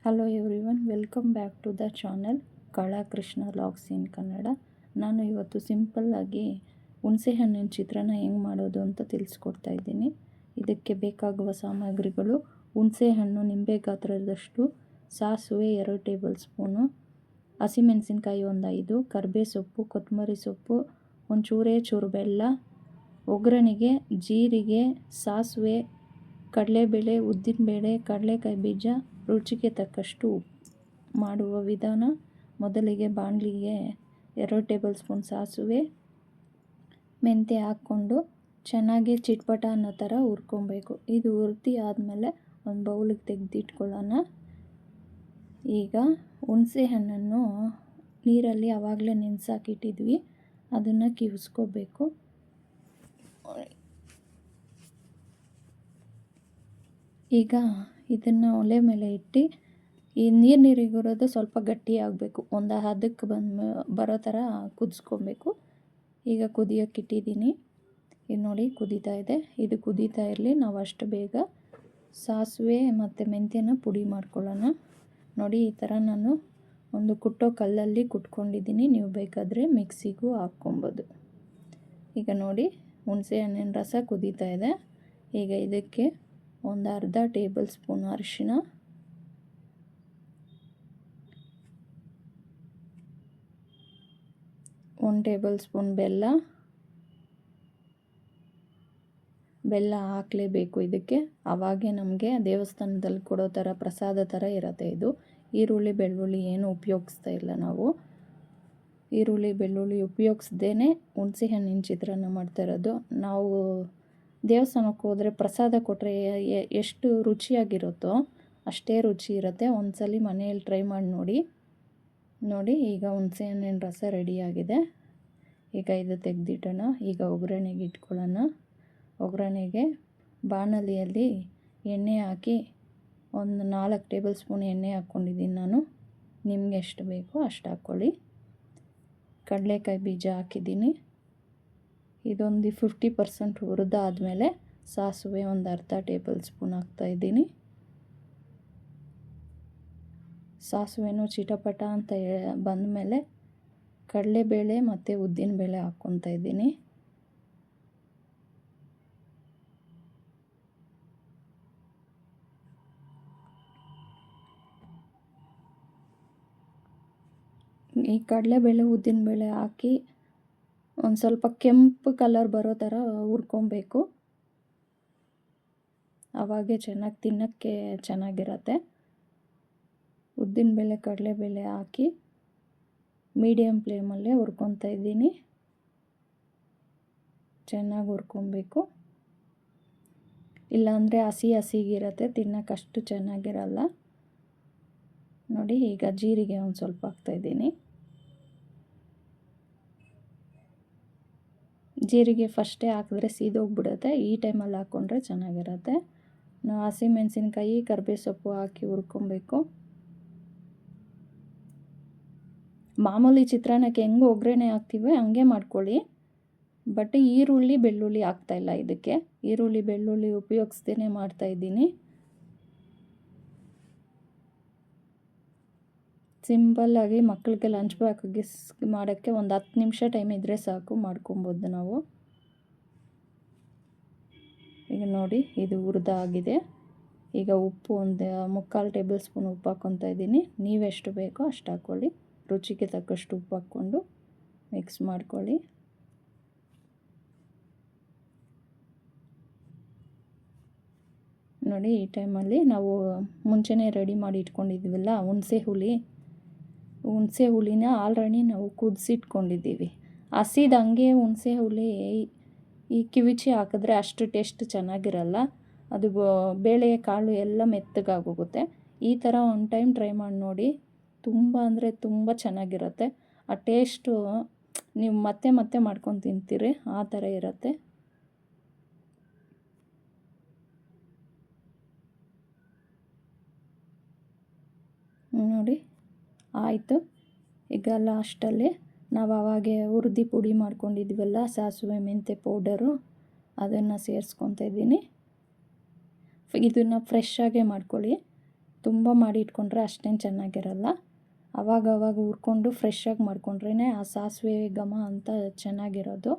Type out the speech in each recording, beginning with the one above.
Hello everyone, welcome back to the channel Kala Krishna logs in Kannada. ನಾನು ಇವತ್ತು ಸಿಂಪಲ್ಲಾಗಿ ಹುಣಸೆಹಣ್ಣಿನ ಚಿತ್ರಾನ್ನ ಹೆಂಗೆ ಮಾಡೋದು ಅಂತ ತಿಳಿಸ್ಕೊಡ್ತಾ ಇದ್ದೀನಿ. ಇದಕ್ಕೆ ಬೇಕಾಗುವ ಸಾಮಗ್ರಿಗಳು: ಹುಣಸೆಹಣ್ಣು ನಿಂಬೆ ಗಾತ್ರದಷ್ಟು, ಸಾಸಿವೆ 2 ಟೇಬಲ್ ಸ್ಪೂನು, ಹಸಿಮೆಣಸಿನ್ಕಾಯಿ 5, ಕರಿಬೇವು ಸೊಪ್ಪು, ಕೊತ್ತಂಬರಿ ಸೊಪ್ಪು, ಒಂಚೂರೇ ಚೂರು ಬೆಲ್ಲ, ಒಗ್ಗರಣೆಗೆ ಜೀರಿಗೆ, ಸಾಸಿವೆ, ಕಡಲೆಬೇಳೆ, ಉದ್ದಿನಬೇಳೆ, ಕಡಲೆಕಾಯಿ ಬೀಜ, ರುಚಿಗೆ ತಕ್ಕಷ್ಟು ಉಪ್ಪು. ಮಾಡುವ ವಿಧಾನ: ಮೊದಲಿಗೆ ಬಾಣಲಿಗೆ 2 ಟೇಬಲ್ ಸ್ಪೂನ್ ಸಾಸಿವೆ, ಮೆಂತ್ಯ ಹಾಕ್ಕೊಂಡು ಚೆನ್ನಾಗಿ ಚಿಟ್ಪಟ ಅನ್ನೋ ಥರ ಹುರ್ಕೊಬೇಕು. ಇದು ಹುರ್ತಿ ಆದಮೇಲೆ ಒಂದು ಬೌಲಿಗೆ ತೆಗೆದಿಟ್ಕೊಳ್ಳೋಣ. ಈಗ ಹುಣಸೆ ಹಣ್ಣನ್ನು ನೀರಲ್ಲಿ ಆವಾಗಲೇ ನೆನೆಸಾಕಿಟ್ಟಿದ್ವಿ, ಅದನ್ನು ಕಿವುಸ್ಕೋಬೇಕು. ಈಗ ಇದನ್ನು ಒಲೆ ಮೇಲೆ ಇಟ್ಟು ಈ ನೀರಿಗಿರೋದು ಸ್ವಲ್ಪ ಗಟ್ಟಿಯಾಗಬೇಕು, ಒಂದು ಹದಕ್ಕೆ ಬರೋ ಥರ ಕುದಿಸ್ಕೊಬೇಕು. ಈಗ ಕುದಿಯೋಕ್ಕೆ ಇಟ್ಟಿದ್ದೀನಿ. ಇದು ನೋಡಿ ಕುದೀತಾ ಇದೆ. ಇದು ಕುದೀತಾ ಇರಲಿ, ನಾವು ಅಷ್ಟು ಬೇಗ ಸಾಸಿವೆ ಮತ್ತು ಮೆಂತ್ಯನ ಪುಡಿ ಮಾಡ್ಕೊಳ್ಳೋಣ. ನೋಡಿ, ಈ ಥರ ನಾನು ಒಂದು ಕುಟ್ಟೋ ಕಲ್ಲಲ್ಲಿ ಕುಟ್ಕೊಂಡಿದ್ದೀನಿ. ನೀವು ಬೇಕಾದರೆ ಮಿಕ್ಸಿಗೂ ಹಾಕ್ಕೊಬೋದು. ಈಗ ನೋಡಿ, ಹುಣಸೆ ಹಣ್ಣಿನ ರಸ ಕುದೀತಾ ಇದೆ. ಈಗ ಇದಕ್ಕೆ ಒಂದು ಅರ್ಧ ಟೇಬಲ್ ಸ್ಪೂನ್ ಅರಿಶಿನ, ಒಂದು ಟೇಬಲ್ ಸ್ಪೂನ್ ಬೆಲ್ಲ ಹಾಕಲೇಬೇಕು ಇದಕ್ಕೆ. ಆವಾಗೇ ನಮಗೆ ದೇವಸ್ಥಾನದಲ್ಲಿ ಕೊಡೋ ಥರ ಪ್ರಸಾದ ಥರ ಇರುತ್ತೆ ಇದು. ಈರುಳ್ಳಿ ಬೆಳ್ಳುಳ್ಳಿ ಏನು ಉಪಯೋಗಿಸ್ತಾ ಇಲ್ಲ ನಾವು. ಈರುಳ್ಳಿ ಬೆಳ್ಳುಳ್ಳಿ ಉಪಯೋಗಿಸ್ದೇ ಹುಣಸೆ ಹಣ್ಣಿನ ಚಿತ್ರಾನ್ನ ಮಾಡ್ತಾ ಇರೋದು. ನಾವು ದೇವಸ್ಥಾನಕ್ಕೆ ಹೋದರೆ ಪ್ರಸಾದ ಕೊಟ್ಟರೆ ಎಷ್ಟು ರುಚಿಯಾಗಿರುತ್ತೋ ಅಷ್ಟೇ ರುಚಿ ಇರುತ್ತೆ. ಒಂದ್ಸಲಿ ಮನೆಯಲ್ಲಿ ಟ್ರೈ ಮಾಡಿ ನೋಡಿ. ಈಗ ಹುಣಸೆ ಹಣ್ಣಿನ ರಸ ರೆಡಿಯಾಗಿದೆ. ಈಗ ಇದು ತೆಗೆದಿಟ್ಟೋಣ. ಈಗ ಒಗ್ಗರಣೆಗೆ ಇಟ್ಕೊಳ್ಳೋಣ. ಒಗ್ಗರಣೆಗೆ ಬಾಣಲಿಯಲ್ಲಿ ಎಣ್ಣೆ ಹಾಕಿ ಒಂದು 4 ಟೇಬಲ್ ಸ್ಪೂನ್ ಎಣ್ಣೆ ಹಾಕ್ಕೊಂಡಿದ್ದೀನಿ ನಾನು. ನಿಮ್ಗೆ ಎಷ್ಟು ಬೇಕೋ ಅಷ್ಟು ಹಾಕ್ಕೊಳ್ಳಿ. ಕಡಲೆಕಾಯಿ ಬೀಜ ಹಾಕಿದ್ದೀನಿ. ಇದೊಂದು 50% ಹುರಿದಾದ್ಮೇಲೆ ಸಾಸಿವೆ ಒಂದು ಅರ್ಧ ಟೇಬಲ್ ಸ್ಪೂನ್ ಹಾಕ್ತಾಯಿದ್ದೀನಿ. ಸಾಸಿವೆನೂ ಚಿಟಪಟ ಅಂತ ಬಂದಮೇಲೆ ಕಡಲೆಬೇಳೆ ಮತ್ತು ಉದ್ದಿನಬೇಳೆ ಹಾಕ್ಕೊತಾ ಇದ್ದೀನಿ. ಈ ಕಡಲೆಬೇಳೆ ಉದ್ದಿನಬೇಳೆ ಹಾಕಿ ಒಂದು ಸ್ವಲ್ಪ ಕೆಂಪು ಕಲರ್ ಬರೋ ಥರ ಹುರ್ಕೊಬೇಕು. ಆವಾಗೇ ತಿನ್ನೋಕ್ಕೆ ಚೆನ್ನಾಗಿರತ್ತೆ. ಉದ್ದಿನಬೇಳೆ ಕಡಲೆಬೇಳೆ ಹಾಕಿ ಮೀಡಿಯಮ್ ಫ್ಲೇಮಲ್ಲೇ ಹುರ್ಕೊತಾ ಇದ್ದೀನಿ. ಚೆನ್ನಾಗಿ ಹುರ್ಕೊಬೇಕು, ಇಲ್ಲಾಂದರೆ ಹಸಿಗಿರುತ್ತೆ, ತಿನ್ನೋಕೆ ಅಷ್ಟು ಚೆನ್ನಾಗಿರಲ್ಲ. ನೋಡಿ, ಈಗ ಜೀರಿಗೆ ಒಂದು ಸ್ವಲ್ಪ ಹಾಕ್ತಾಯಿದ್ದೀನಿ. ಜೀರಿಗೆ ಫಸ್ಟೇ ಹಾಕಿದ್ರೆ ಸೀದೋಗ್ಬಿಡುತ್ತೆ. ಈ ಟೈಮಲ್ಲಿ ಹಾಕ್ಕೊಂಡ್ರೆ ಚೆನ್ನಾಗಿರುತ್ತೆ. ನಾವು ಹಸಿಮೆಣಸಿನ್ಕಾಯಿ ಕರಿಬೇವು ಸೊಪ್ಪು ಹಾಕಿ ಹುರ್ಕೊಬೇಕು. ಮಾಮೂಲಿ ಚಿತ್ರಾನ್ನಕ್ಕೆ ಹೆಂಗೆ ಒಗ್ಗರಣೆ ಹಾಕ್ತೀವಿ ಹಂಗೆ ಮಾಡ್ಕೊಳ್ಳಿ. ಬಟ್ ಈರುಳ್ಳಿ ಬೆಳ್ಳುಳ್ಳಿ ಹಾಕ್ತಾಯಿಲ್ಲ ಇದಕ್ಕೆ. ಈರುಳ್ಳಿ ಬೆಳ್ಳುಳ್ಳಿ ಉಪಯೋಗಿಸ್ದೇ ಮಾಡ್ತಾಯಿದ್ದೀನಿ. ಸಿಂಪಲ್ಲಾಗಿ ಮಕ್ಕಳಿಗೆ ಲಂಚ್ ಬಾಕ್ಸ್ಗೆ ಮಾಡೋಕ್ಕೆ ಒಂದು 10 ನಿಮಿಷ ಟೈಮ್ ಇದ್ದರೆ ಸಾಕು, ಮಾಡ್ಕೊಬೋದು ನಾವು. ಈಗ ನೋಡಿ, ಇದು ಹುರಿದಾಗಿದೆ. ಈಗ ಉಪ್ಪು ಒಂದು 3/4 ಟೇಬಲ್ ಸ್ಪೂನ್ ಉಪ್ಪು ಹಾಕ್ಕೊತಾ ಇದ್ದೀನಿ. ನೀವೆಷ್ಟು ಬೇಕೋ ಅಷ್ಟು ಹಾಕ್ಕೊಳ್ಳಿ. ರುಚಿಗೆ ತಕ್ಕಷ್ಟು ಉಪ್ಪು ಹಾಕ್ಕೊಂಡು ಮಿಕ್ಸ್ ಮಾಡ್ಕೊಳ್ಳಿ. ನೋಡಿ, ಈ ಟೈಮಲ್ಲಿ ನಾವು ಮುಂಚೆನೇ ರೆಡಿ ಮಾಡಿ ಇಟ್ಕೊಂಡಿದ್ವಲ್ಲ ಹುಣಸೆ ಹುಳಿನ ಆಲ್ರೆಡಿ ನಾವು ಕುದಿಸಿಟ್ಕೊಂಡಿದ್ದೀವಿ. ಹಂಗೆ ಹುಣಸೆ ಹುಳಿ ಈ ಕಿವಿಚಿ ಹಾಕಿದ್ರೆ ಅಷ್ಟು ಟೇಸ್ಟ್ ಚೆನ್ನಾಗಿರಲ್ಲ. ಅದು ಬೇಳೆ ಕಾಳು ಎಲ್ಲ ಮೆತ್ತಗಾಗೋಗುತ್ತೆ. ಈ ಥರ ಒಂದು ಟೈಮ್ ಟ್ರೈ ಮಾಡಿ ನೋಡಿ. ತುಂಬ ಅಂದರೆ ತುಂಬ ಚೆನ್ನಾಗಿರುತ್ತೆ. ಆ ಟೇಸ್ಟು ನೀವು ಮತ್ತೆ ಮಾಡ್ಕೊಂಡು ತಿಂತೀರಿ, ಆ ಥರ ಇರುತ್ತೆ. ನೋಡಿ, ಆಯಿತು. ಈಗ ಲಾಸ್ಟಲ್ಲಿ ನಾವು ಆವಾಗೆ ಹುರಿದು ಪುಡಿ ಮಾಡ್ಕೊಂಡಿದ್ವಲ್ಲ ಸಾಸಿವೆ ಮೆಂತ್ಯ ಪೌಡರು, ಅದನ್ನು ಸೇರಿಸ್ಕೊತಾ ಇದ್ದೀನಿ. ಇದನ್ನು ಫ್ರೆಶ್ಶಾಗೇ ಮಾಡ್ಕೊಳ್ಳಿ. ತುಂಬ ಮಾಡಿ ಇಟ್ಕೊಂಡ್ರೆ ಅಷ್ಟೇನು ಚೆನ್ನಾಗಿರಲ್ಲ. ಆವಾಗ ಹುರ್ಕೊಂಡು ಫ್ರೆಶ್ಶಾಗಿ ಮಾಡ್ಕೊಂಡ್ರೇ ಆ ಸಾಸಿವೆ ಘಮ ಅಂತ ಚೆನ್ನಾಗಿರೋದು.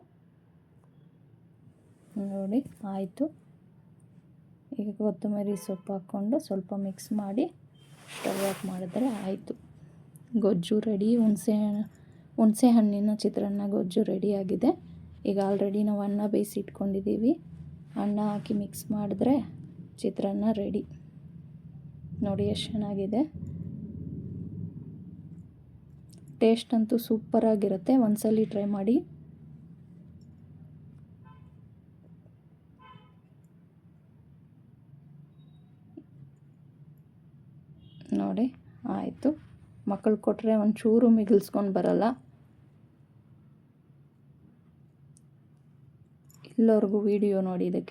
ನೋಡಿ ಆಯಿತು. ಈಗ ಕೊತ್ತಂಬರಿ ಸೊಪ್ಪು ಹಾಕ್ಕೊಂಡು ಸ್ವಲ್ಪ ಮಿಕ್ಸ್ ಮಾಡಿ ಸ್ಟವ್ ಆಫ್ ಮಾಡಿದ್ರೆ ಆಯಿತು. ಗೊಜ್ಜು ರೆಡಿ. ಹುಣಸೆ ಹಣ್ಣಿನ ಚಿತ್ರಾನ್ನ ಗೊಜ್ಜು ರೆಡಿಯಾಗಿದೆ. ಈಗ ಆಲ್ರೆಡಿ ನಾವು ಅನ್ನ ಬೇಯಿಸಿ ಇಟ್ಕೊಂಡಿದ್ದೀವಿ. ಅನ್ನ ಹಾಕಿ ಮಿಕ್ಸ್ ಮಾಡಿದ್ರೆ ಚಿತ್ರಾನ್ನ ರೆಡಿ. ನೋಡಿ ಎಷ್ಟು ಚೆನ್ನಾಗಿದೆ. ಟೇಸ್ಟ್ ಅಂತೂ ಸೂಪರಾಗಿರುತ್ತೆ. ಒಂದ್ಸಲಿ ಟ್ರೈ ಮಾಡಿ. ನೋಡಿ ಆಯಿತು. ಮಕ್ಕಳು ಕೊಟ್ಟರೆ ಒಂಚೂರು ಮಿಗಿಲ್ಸ್ಕೊಂಡು ಬರಲ್ಲ. ಇಲ್ಲಿವರೆಗೂ ವಿಡಿಯೋ ನೋಡಿದ್ದಕ್ಕೆ